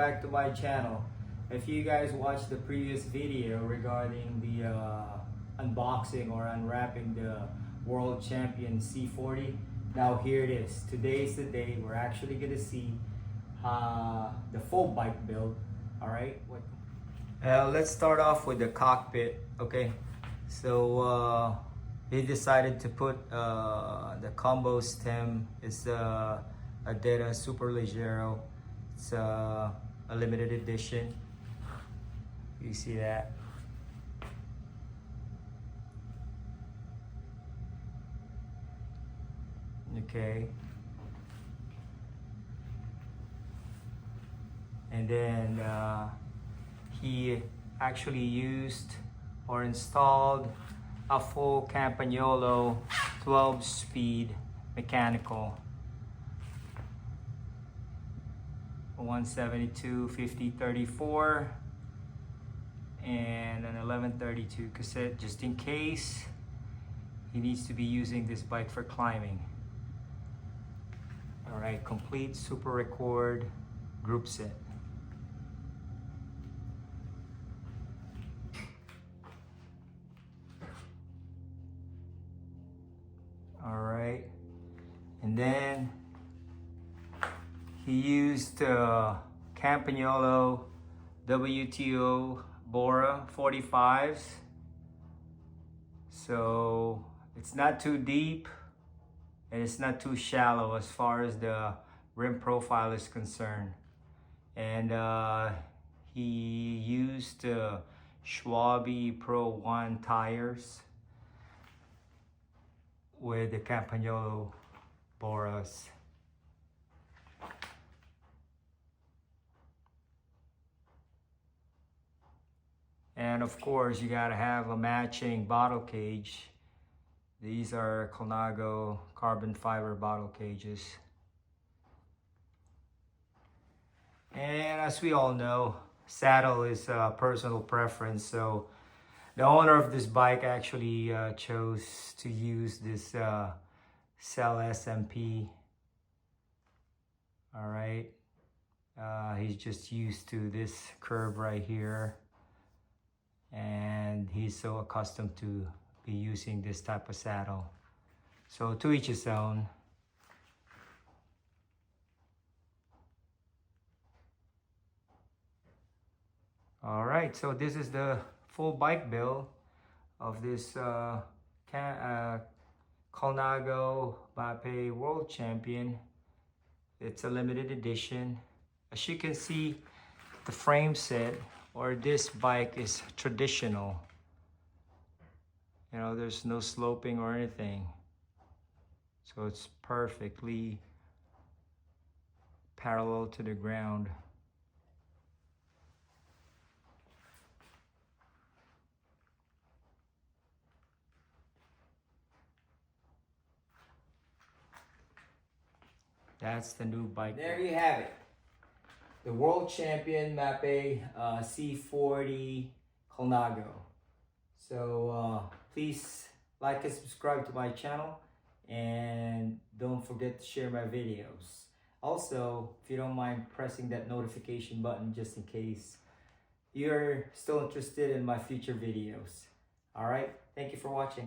back to my channel. If you guys watched the previous video regarding the unboxing or unwrapping the World Champion C40, now here it is. Today's the day we're actually gonna see the full bike build. All right. Let's start off with the cockpit. Okay. So he decided to put the combo stem. It's a Data Super Leggero. It's a limited edition. You see that? Okay. And then he actually used or installed a full Campagnolo 12-speed mechanical 172 50 34 and an 1132 cassette, just in case he needs to be using this bike for climbing. All right, complete super record group set. All right, and then he used Campagnolo WTO Bora 45s, so it's not too deep and it's not too shallow as far as the rim profile is concerned. And he used Schwalbe Pro 1 tires with the Campagnolo Boras. And of course, you gotta have a matching bottle cage. These are Colnago carbon fiber bottle cages. And as we all know, saddle is a personal preference. So the owner of this bike actually chose to use this Cell SMP. All right. He's just used to this curve right here. And he's so accustomed to be using this type of saddle. So to each his own. All right, so this is the full bike build of this Colnago Bape World Champion. It's a limited edition. As you can see, the frame set or this bike is traditional. You know, there's no sloping or anything. So it's perfectly parallel to the ground. That's the new bike. There you have it. The World Champion Mape C40 Colnago. So please like and subscribe to my channel, and don't forget to share my videos. Also, if you don't mind pressing that notification button just in case you're still interested in my future videos. All right, thank you for watching.